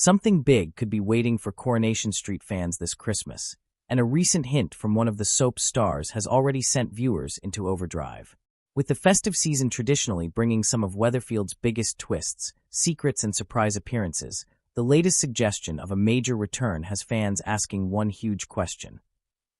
Something big could be waiting for Coronation Street fans this Christmas, and a recent hint from one of the soap's stars has already sent viewers into overdrive. With the festive season traditionally bringing some of Weatherfield's biggest twists, secrets, and surprise appearances, the latest suggestion of a major return has fans asking one huge question.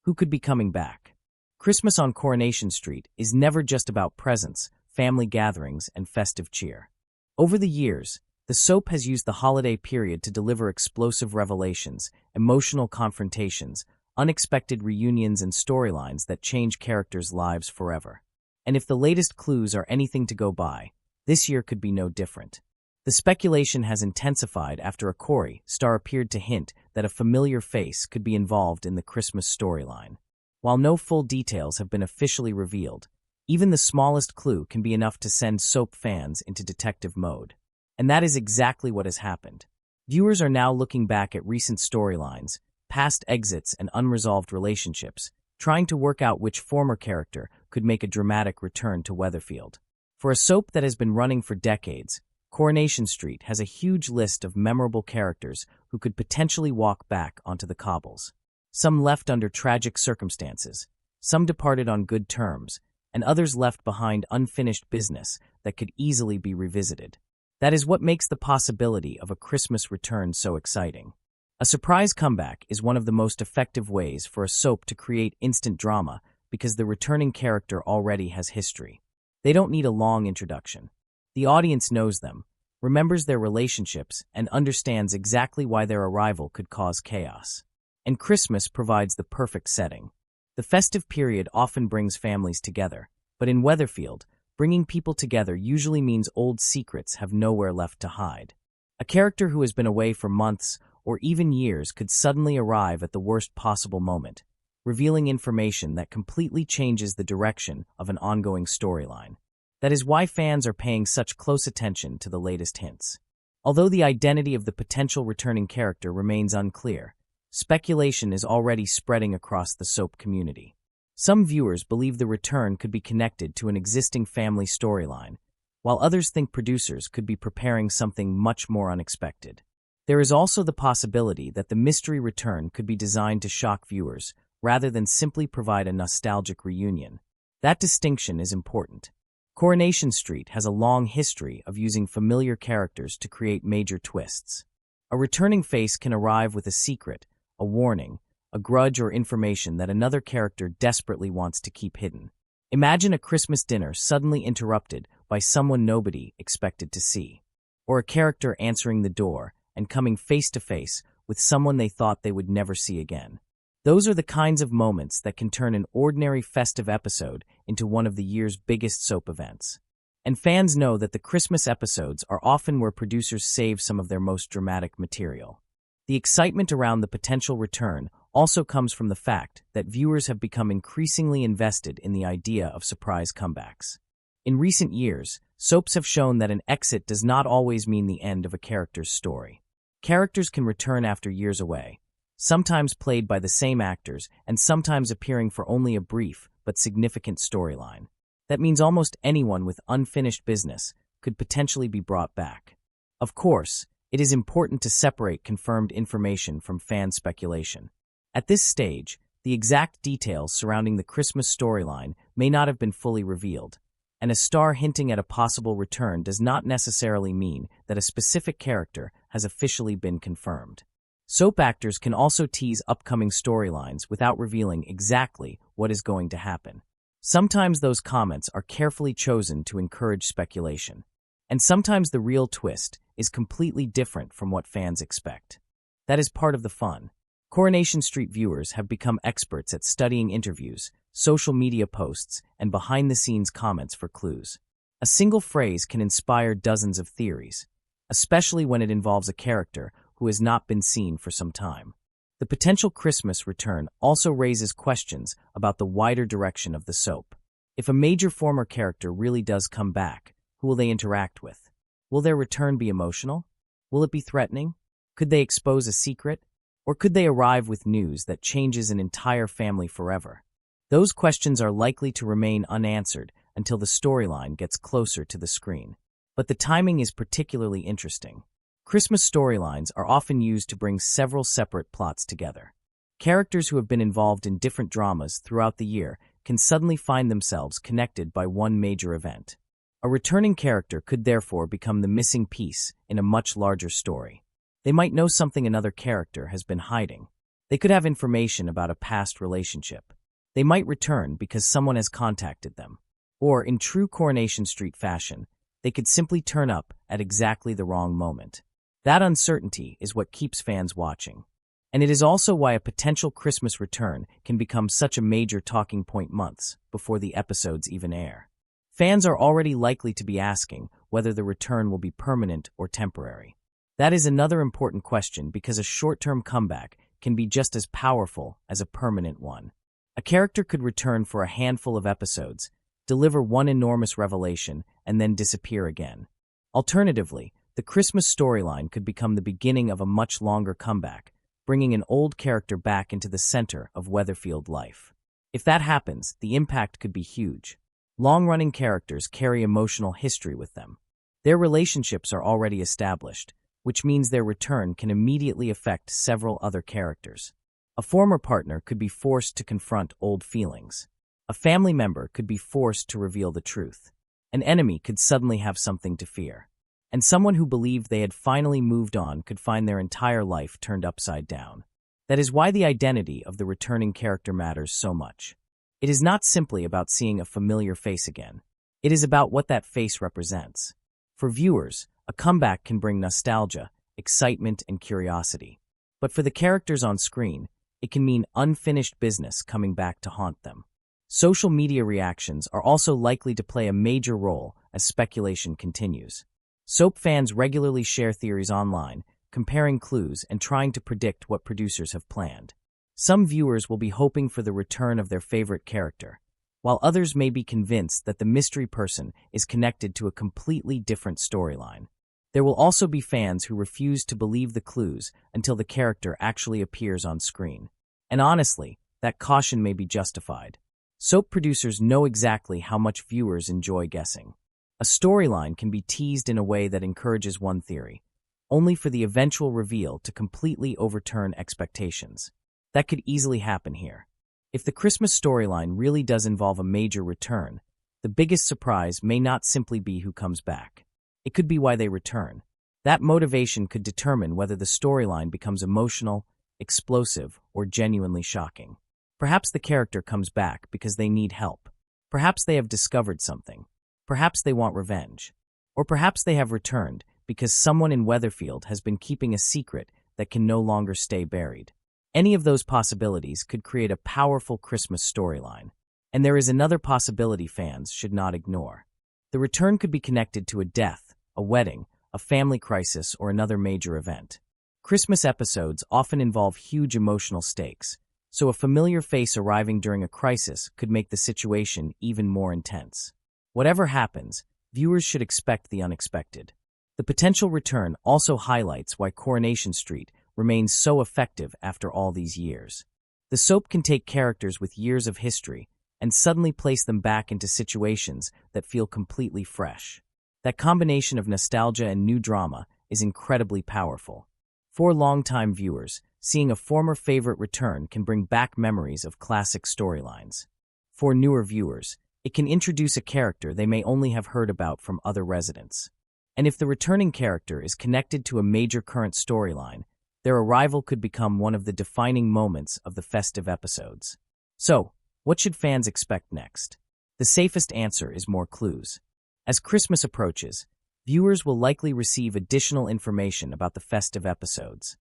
Who could be coming back? Christmas on Coronation Street is never just about presents, family gatherings, and festive cheer. Over the years, the soap has used the holiday period to deliver explosive revelations, emotional confrontations, unexpected reunions, and storylines that change characters' lives forever. And if the latest clues are anything to go by, this year could be no different. The speculation has intensified after a Corrie star appeared to hint that a familiar face could be involved in the Christmas storyline. While no full details have been officially revealed, even the smallest clue can be enough to send soap fans into detective mode. And that is exactly what has happened. Viewers are now looking back at recent storylines, past exits, and unresolved relationships, trying to work out which former character could make a dramatic return to Weatherfield. For a soap that has been running for decades, Coronation Street has a huge list of memorable characters who could potentially walk back onto the cobbles. Some left under tragic circumstances, some departed on good terms, and others left behind unfinished business that could easily be revisited. That is what makes the possibility of a Christmas return so exciting. A surprise comeback is one of the most effective ways for a soap to create instant drama because the returning character already has history. They don't need a long introduction. The audience knows them, remembers their relationships, and understands exactly why their arrival could cause chaos. And Christmas provides the perfect setting. The festive period often brings families together, but in Weatherfield, bringing people together usually means old secrets have nowhere left to hide. A character who has been away for months or even years could suddenly arrive at the worst possible moment, revealing information that completely changes the direction of an ongoing storyline. That is why fans are paying such close attention to the latest hints. Although the identity of the potential returning character remains unclear, speculation is already spreading across the soap community. Some viewers believe the return could be connected to an existing family storyline, while others think producers could be preparing something much more unexpected. There is also the possibility that the mystery return could be designed to shock viewers, rather than simply provide a nostalgic reunion. That distinction is important. Coronation Street has a long history of using familiar characters to create major twists. A returning face can arrive with a secret, a warning, a grudge, or information that another character desperately wants to keep hidden. Imagine a Christmas dinner suddenly interrupted by someone nobody expected to see, or a character answering the door and coming face to face with someone they thought they would never see again. Those are the kinds of moments that can turn an ordinary festive episode into one of the year's biggest soap events. And fans know that the Christmas episodes are often where producers save some of their most dramatic material. The excitement around the potential return also comes from the fact that viewers have become increasingly invested in the idea of surprise comebacks. In recent years, soaps have shown that an exit does not always mean the end of a character's story. Characters can return after years away, sometimes played by the same actors and sometimes appearing for only a brief but significant storyline. That means almost anyone with unfinished business could potentially be brought back. Of course, it is important to separate confirmed information from fan speculation. At this stage, the exact details surrounding the Christmas storyline may not have been fully revealed, and a star hinting at a possible return does not necessarily mean that a specific character has officially been confirmed. Soap actors can also tease upcoming storylines without revealing exactly what is going to happen. Sometimes those comments are carefully chosen to encourage speculation, and sometimes the real twist is completely different from what fans expect. That is part of the fun. Coronation Street viewers have become experts at studying interviews, social media posts, and behind-the-scenes comments for clues. A single phrase can inspire dozens of theories, especially when it involves a character who has not been seen for some time. The potential Christmas return also raises questions about the wider direction of the soap. If a major former character really does come back, who will they interact with? Will their return be emotional? Will it be threatening? Could they expose a secret? Or could they arrive with news that changes an entire family forever? Those questions are likely to remain unanswered until the storyline gets closer to the screen. But the timing is particularly interesting. Christmas storylines are often used to bring several separate plots together. Characters who have been involved in different dramas throughout the year can suddenly find themselves connected by one major event. A returning character could therefore become the missing piece in a much larger story. They might know something another character has been hiding. They could have information about a past relationship. They might return because someone has contacted them. Or, in true Coronation Street fashion, they could simply turn up at exactly the wrong moment. That uncertainty is what keeps fans watching. And it is also why a potential Christmas return can become such a major talking point months before the episodes even air. Fans are already likely to be asking whether the return will be permanent or temporary. That is another important question because a short-term comeback can be just as powerful as a permanent one. A character could return for a handful of episodes, deliver one enormous revelation, and then disappear again. Alternatively, the Christmas storyline could become the beginning of a much longer comeback, bringing an old character back into the center of Weatherfield life. If that happens, the impact could be huge. Long-running characters carry emotional history with them. Their relationships are already established, which means their return can immediately affect several other characters. A former partner could be forced to confront old feelings. A family member could be forced to reveal the truth. An enemy could suddenly have something to fear. And someone who believed they had finally moved on could find their entire life turned upside down. That is why the identity of the returning character matters so much. It is not simply about seeing a familiar face again. It is about what that face represents. For viewers, a comeback can bring nostalgia, excitement, and curiosity. But for the characters on screen, it can mean unfinished business coming back to haunt them. Social media reactions are also likely to play a major role as speculation continues. Soap fans regularly share theories online, comparing clues and trying to predict what producers have planned. Some viewers will be hoping for the return of their favorite character, while others may be convinced that the mystery person is connected to a completely different storyline. There will also be fans who refuse to believe the clues until the character actually appears on screen. And honestly, that caution may be justified. Soap producers know exactly how much viewers enjoy guessing. A storyline can be teased in a way that encourages one theory, only for the eventual reveal to completely overturn expectations. That could easily happen here. If the Christmas storyline really does involve a major return, the biggest surprise may not simply be who comes back. It could be why they return. That motivation could determine whether the storyline becomes emotional, explosive, or genuinely shocking. Perhaps the character comes back because they need help. Perhaps they have discovered something. Perhaps they want revenge. Or perhaps they have returned because someone in Weatherfield has been keeping a secret that can no longer stay buried. Any of those possibilities could create a powerful Christmas storyline. And there is another possibility fans should not ignore. The return could be connected to a death, a wedding, a family crisis, or another major event. Christmas episodes often involve huge emotional stakes, so a familiar face arriving during a crisis could make the situation even more intense. Whatever happens, viewers should expect the unexpected. The potential return also highlights why Coronation Street remains so effective after all these years. The soap can take characters with years of history and suddenly place them back into situations that feel completely fresh. That combination of nostalgia and new drama is incredibly powerful. For longtime viewers, seeing a former favorite return can bring back memories of classic storylines. For newer viewers, it can introduce a character they may only have heard about from other residents. And if the returning character is connected to a major current storyline, their arrival could become one of the defining moments of the festive episodes. So, what should fans expect next? The safest answer is more clues. As Christmas approaches, viewers will likely receive additional information about the festive episodes.